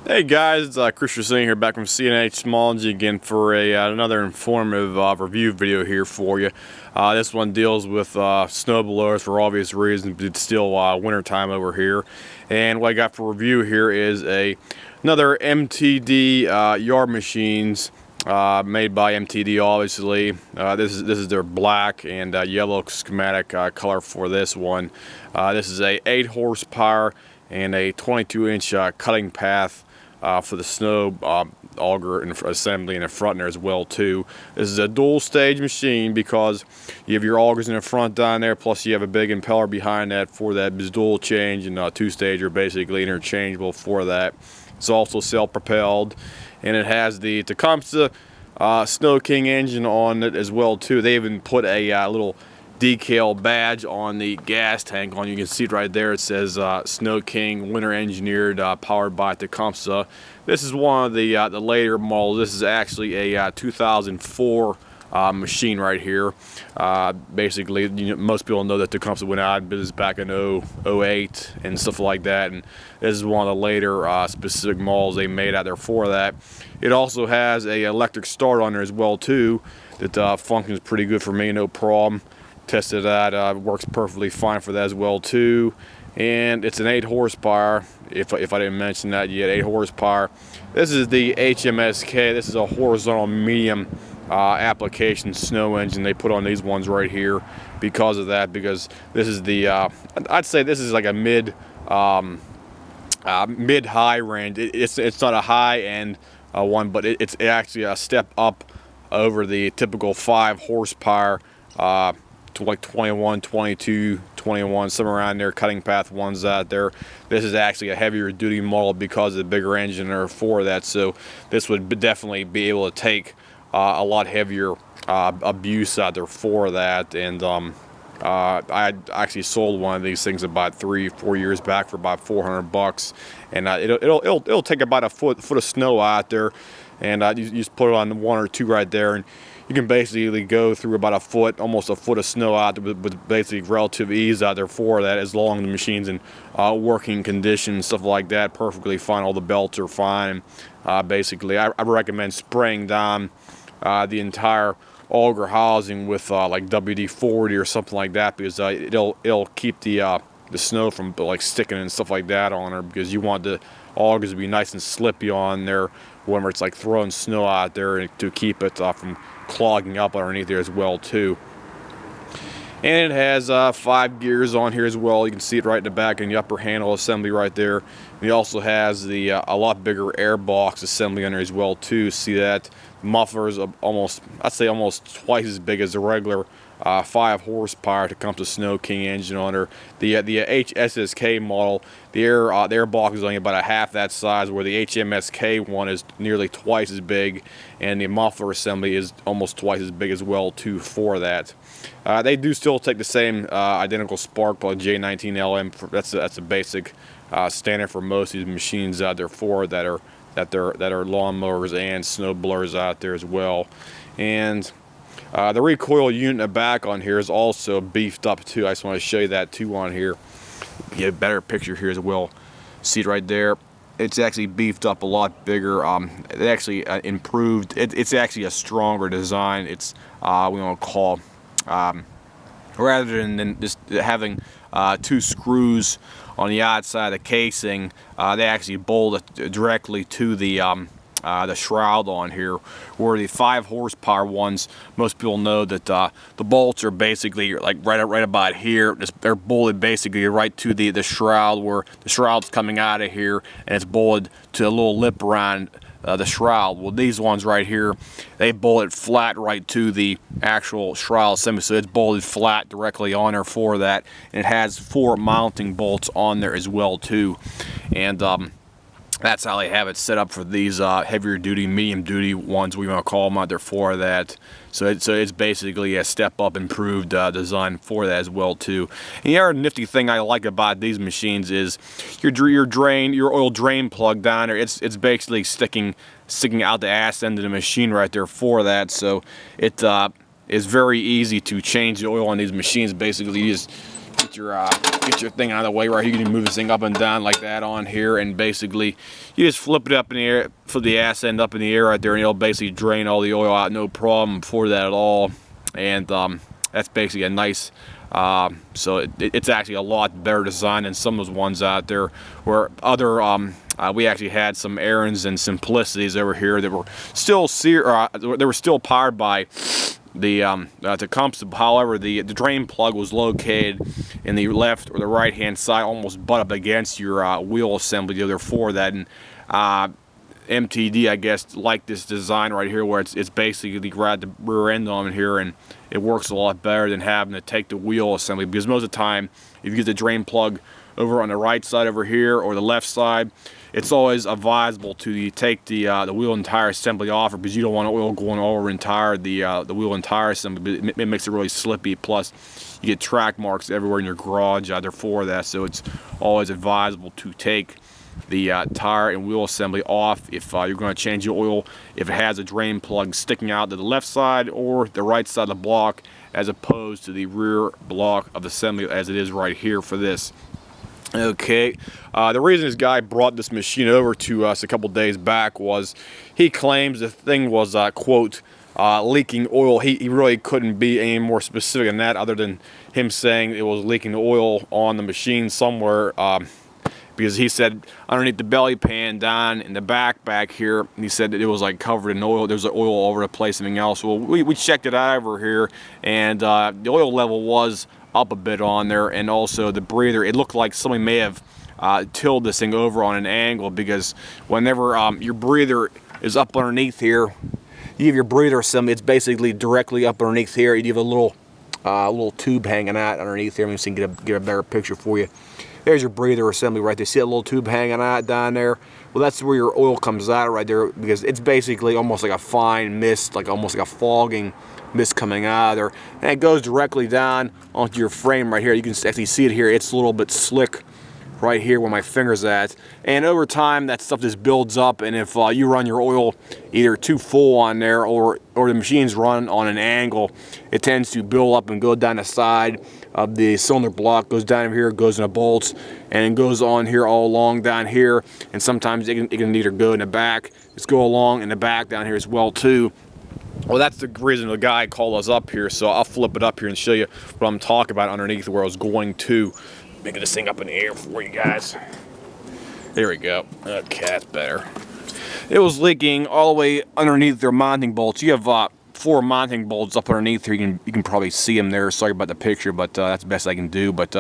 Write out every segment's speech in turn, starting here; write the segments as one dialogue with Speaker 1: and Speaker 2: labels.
Speaker 1: Hey guys, it's Chris Singh here, back from C&H Smology again for another informative review video here for you. This one deals with snowblowers for obvious reasons, but it's still winter time over here. And what I got for review here is another MTD yard machines made by MTD, obviously. This is their black and yellow schematic color for this one. This is a 8 horsepower and a 22-inch cutting path for the snow auger and assembly in the front there as well too. This is a dual stage machine because you have your augers in the front down there, plus you have a big impeller behind that for that dual change, and two-stage are basically interchangeable for that. It's also self-propelled, and it has the Tecumseh Snow King engine on it as well too. They even put a little decal badge on the gas tank on. You can see it right there. It says Snow King Winter Engineered, powered by Tecumseh. This is one of the later models. This is actually a 2004 machine right here. Basically, most people know that Tecumseh went out of business back in 08 and stuff like that, and this is one of the later specific models they made out there for that. It also has a electric start on there as well too that functions pretty good for me, no problem. Tested that, works perfectly fine for that as well too. And it's an 8 horsepower, if I didn't mention that yet, 8 horsepower. This is the HMSK. This is a horizontal medium application snow engine they put on these ones right here because of that, because this is the I'd say this is like a mid-high range. It's not a high-end one, but it's actually a step up over the typical 5 horsepower to like 21, 22, 21, somewhere around there, cutting path ones out there. This is actually a heavier duty model because of the bigger engine or for that, so this would definitely be able to take a lot heavier abuse out there for that. And I actually sold one of these things about 3-4 years back for about $400, and it'll take about a foot of snow out there, and you just put it on 1 or 2 right there, and you can basically go through about a foot, almost a foot of snow out there with basically relative ease out there for that, as long as the machine's in working condition, stuff like that, perfectly fine. All the belts are fine. Basically, I recommend spraying down the entire auger housing with like WD-40 or something like that, because it'll keep the snow from like sticking and stuff like that on her, because you want the augers to be nice and slippy on there whenever it's like throwing snow out there, to keep it from clogging up underneath there as well too. And it has 5 gears on here as well. You can see it right in the back in the upper handle assembly right there. And it also has the a lot bigger air box assembly on there as well too. See that? Mufflers almost, I'd say almost twice as big as the regular 5 horsepower Tecumseh Snow King engine on her. The HSSK model, the air box is only about a half that size, where the HMSK one is nearly twice as big, and the muffler assembly is almost twice as big as well too for that. They do still take the same identical spark plug J19LM. That's a basic standard for most of these machines out there for that are lawnmowers and snow blowers out there as well. And the recoil unit in the back on here is also beefed up too. I just want to show you that too on here. Get a better picture here as well. See it right there. It's actually beefed up a lot bigger. It actually improved. It's actually a stronger design. It's we want to call rather than just having 2 screws on the outside of the casing, they actually bolt it directly to the shroud on here, where the 5 horsepower ones, most people know that the bolts are basically like right about here. They're bolted basically right to the shroud, where the shroud's coming out of here, and it's bolted to a little lip around the shroud. Well, these ones right here, they bolt it flat right to the actual shroud assembly, so it's bolted flat directly on there for that, and it has 4 mounting bolts on there as well too. And that's how they have it set up for these heavier duty, medium duty ones, we want to call them out there for that. So it's basically a step up, improved design for that as well too. And the other nifty thing I like about these machines is your oil drain plug down there. It's basically sticking out the ass end of the machine right there for that. So it is very easy to change the oil on these machines. Basically, you just get your thing out of the way right here. You can move this thing up and down like that on here, and basically you just flip it up in the air, flip the ass end up in the air right there, and it'll basically drain all the oil out, no problem for that at all. And that's basically a nice, so it's actually a lot better design than some of those ones out there where other we actually had some errands and simplicities over here that were still they were still powered by the Tecumseh. However, the drain plug was located in the left or the right hand side, almost butt up against your wheel assembly. Therefore, that and MTD, I guess, like this design right here, where it's basically right at the rear end on here, and it works a lot better than having to take the wheel assembly, because most of the time, if you get the drain plug over on the right side over here or the left side, it's always advisable to take the wheel and tire assembly off, because you don't want oil going over the wheel and tire assembly. It makes it really slippy. Plus, you get track marks everywhere in your garage therefore that. So it's always advisable to take the tire and wheel assembly off if you're going to change your oil, if it has a drain plug sticking out to the left side or the right side of the block, as opposed to the rear block of the assembly as it is right here for this. Okay, the reason this guy brought this machine over to us a couple days back was he claims the thing was quote leaking oil. He really couldn't be any more specific than that, other than him saying it was leaking oil on the machine somewhere, because he said underneath the belly pan down in the back here, he said that it was like covered in oil. There's oil all over the place, everything else. Well, we checked it out over here, and the oil level was up a bit on there, and also the breather, it looked like somebody may have tilled this thing over on an angle, because whenever your breather is up underneath here, you have your breather assembly, it's basically directly up underneath here. You have a little tube hanging out underneath here. Let me see if I can get a better picture for you. There's your breather assembly right there. See that little tube hanging out down there? Well, that's where your oil comes out right there, because it's basically almost like a fine mist, like almost like a fogging mist coming out of there. And it goes directly down onto your frame right here. You can actually see it here. It's a little bit slick right here where my finger's at. And over time, that stuff just builds up, and if you run your oil either too full on there or the machine's run on an angle, it tends to build up and go down the side of the cylinder block, goes down here, goes in the bolts, and it goes on here all along down here. And sometimes it can either go in the back, just go along in the back down here as well too. Well, that's the reason the guy called us up here, so I'll flip it up here and show you what I'm talking about underneath where I was going to. Making this thing up in the air for you guys. There we go. Okay, that's better. It was leaking all the way underneath their mounting bolts. You have 4 mounting bolts up underneath here. You can probably see them there. Sorry about the picture, but that's the best I can do. But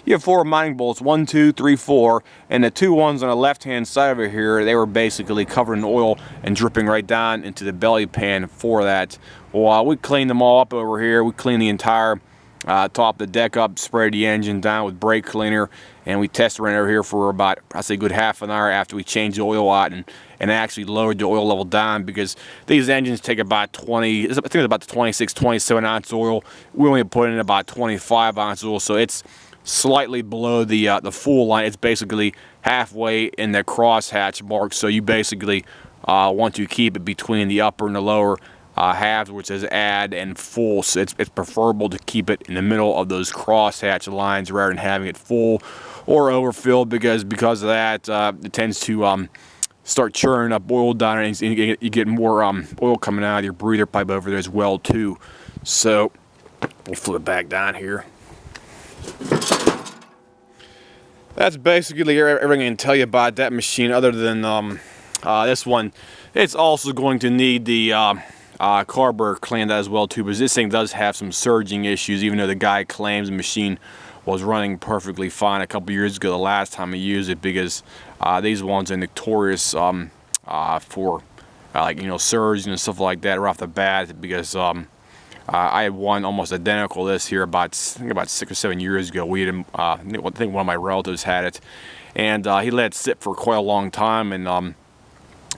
Speaker 1: you have 4 mounting bolts, 1, 2, 3, 4, and the 2 ones on the left-hand side over here, they were basically covered in oil and dripping right down into the belly pan for that. Well, we cleaned them all up over here. We cleaned the entire top the deck up, sprayed the engine down with brake cleaner, and we tested around over here for about, I'd say, a good half an hour after we changed the oil out and actually lowered the oil level down, because these engines take about 20, I think it's about 26, 27 ounce oil. We only put in about 25 ounce oil, so it's slightly below the full line. It's basically halfway in the crosshatch mark, so you basically want to keep it between the upper and the lower halves, which says add and full. So it's preferable to keep it in the middle of those crosshatch lines rather than having it full or overfilled, because of that it tends to start churning up oil down, and you get more oil coming out of your breather pipe over there as well too. So we'll flip it back down here. That's basically everything I can tell you about that machine, other than this one. It's also going to need the carburetor cleaned out as well too, because this thing does have some surging issues, even though the guy claims the machine was running perfectly fine a couple years ago, the last time I used it, because these ones are notorious for like, you know, surging and stuff like that right off the bat, because I had one almost identical to this here I think about 6 or 7 years ago. We had I think one of my relatives had it, and he let it sit for quite a long time, and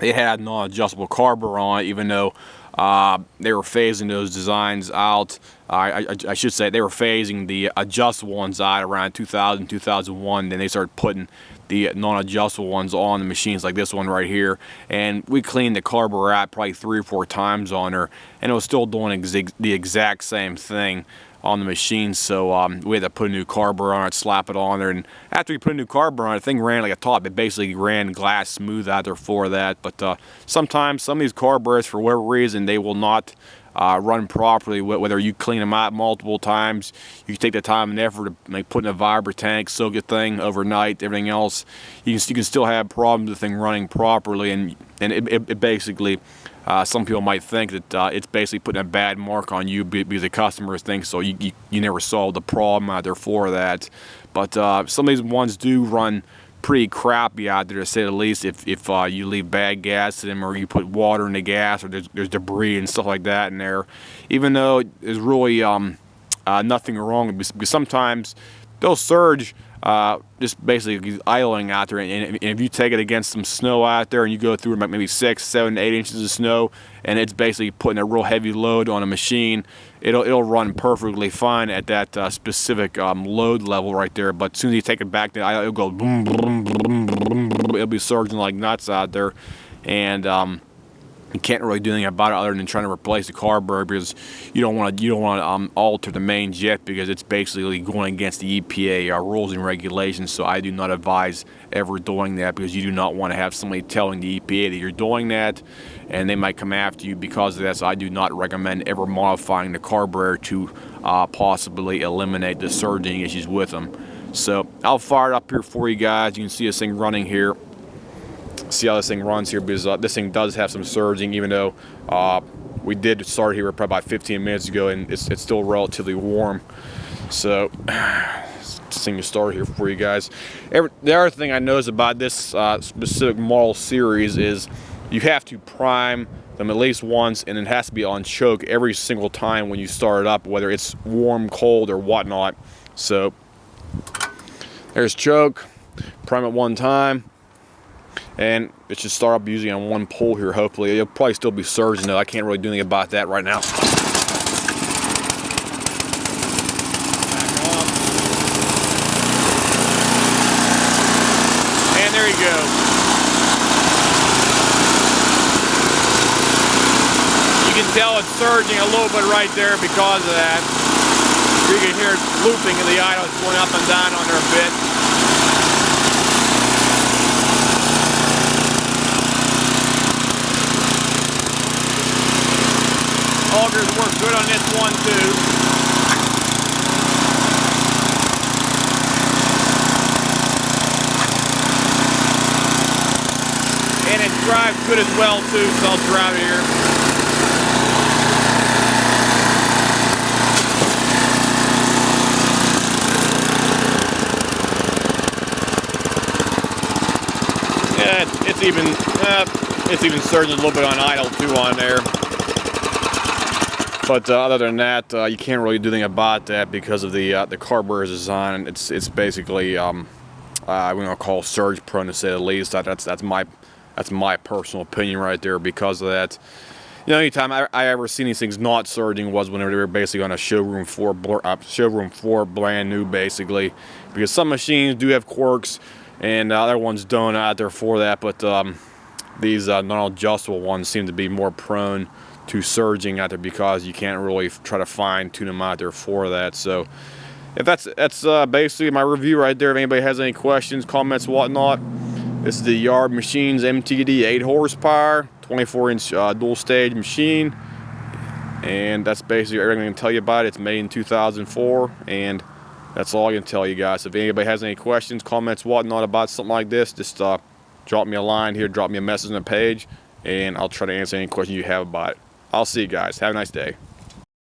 Speaker 1: it had non-adjustable carburetor on it, even though they were phasing those designs out. I should say they were phasing the adjustable ones out around 2000, 2001. Then they started putting the non-adjustable ones on the machines like this one right here. And we cleaned the carburetor out probably 3 or 4 times on her, and it was still doing the exact same thing. on the machine, so we had to put a new carburetor on it, slap it on there, and after we put a new carburetor on it, the thing ran like a top. It basically ran glass smooth out there for that, but sometimes some of these carburetors, for whatever reason, they will not run properly. Whether you clean them out multiple times, you take the time and effort to like put in a vibra tank, soak the thing overnight, everything else, you can still have problems with the thing running properly, and it basically, some people might think that it's basically putting a bad mark on you because the customers think so. You never solved the problem out there for that. But some of these ones do run pretty crappy out there, to say the least. If you leave bad gas in them, or you put water in the gas, or there's debris and stuff like that in there, even though there's really nothing wrong, because sometimes they'll surge just basically idling out there, and if you take it against some snow out there and you go through maybe 6, 7, 8 inches of snow, and it's basically putting a real heavy load on a machine, it'll run perfectly fine at that specific load level right there. But as soon as you take it back, it'll go boom, boom, boom, boom, boom. It'll be surging like nuts out there, and you can't really do anything about it other than trying to replace the carburetor, because you don't want to alter the main jet, because it's basically going against the EPA rules and regulations. So I do not advise ever doing that, because you do not want to have somebody telling the EPA that you're doing that, and they might come after you because of that. So I do not recommend ever modifying the carburetor to possibly eliminate the surging issues with them. So I'll fire it up here for you guys. You can see this thing running here. See how this thing runs here, because this thing does have some surging, even though we did start here probably about 15 minutes ago, and it's still relatively warm. So this thing to start here for you guys. The other thing I noticed about this specific model series is you have to prime them at least once, and it has to be on choke every single time when you start it up, whether it's warm, cold, or whatnot. So there's choke, prime it one time, and it should start up using on one pull here. Hopefully it'll probably still be surging though. I can't really do anything about that right now. And there you go. You can tell it's surging a little bit right there because of that. You can hear it looping in the idle. It's going up and down on there a bit. Augers work good on this one too. And it drives good as well too, so I'll drive it here. Yeah, it's even surging a little bit on idle too on there. But other than that, you can't really do anything about that because of the carburetor's design. It's basically I'm gonna call surge prone, to say the least. That's my personal opinion right there. Because of that, you know, anytime I ever seen these things not surging was whenever they were basically on a showroom floor, brand new, basically. Because some machines do have quirks, and other ones don't out there for that. But these non-adjustable ones seem to be more prone to surging out there, because you can't really try to fine tune them out there for that. So if that's basically my review right there. If anybody has any questions, comments, whatnot, this is the Yard Machines MTD 8 horsepower 24-inch dual stage machine, and that's basically everything I can tell you about it. It's made in 2004, and that's all I can tell you guys. So if anybody has any questions, comments, whatnot about something like this, just drop me a line here, drop me a message on the page, and I'll try to answer any questions you have about it. I'll see you guys. Have a nice day.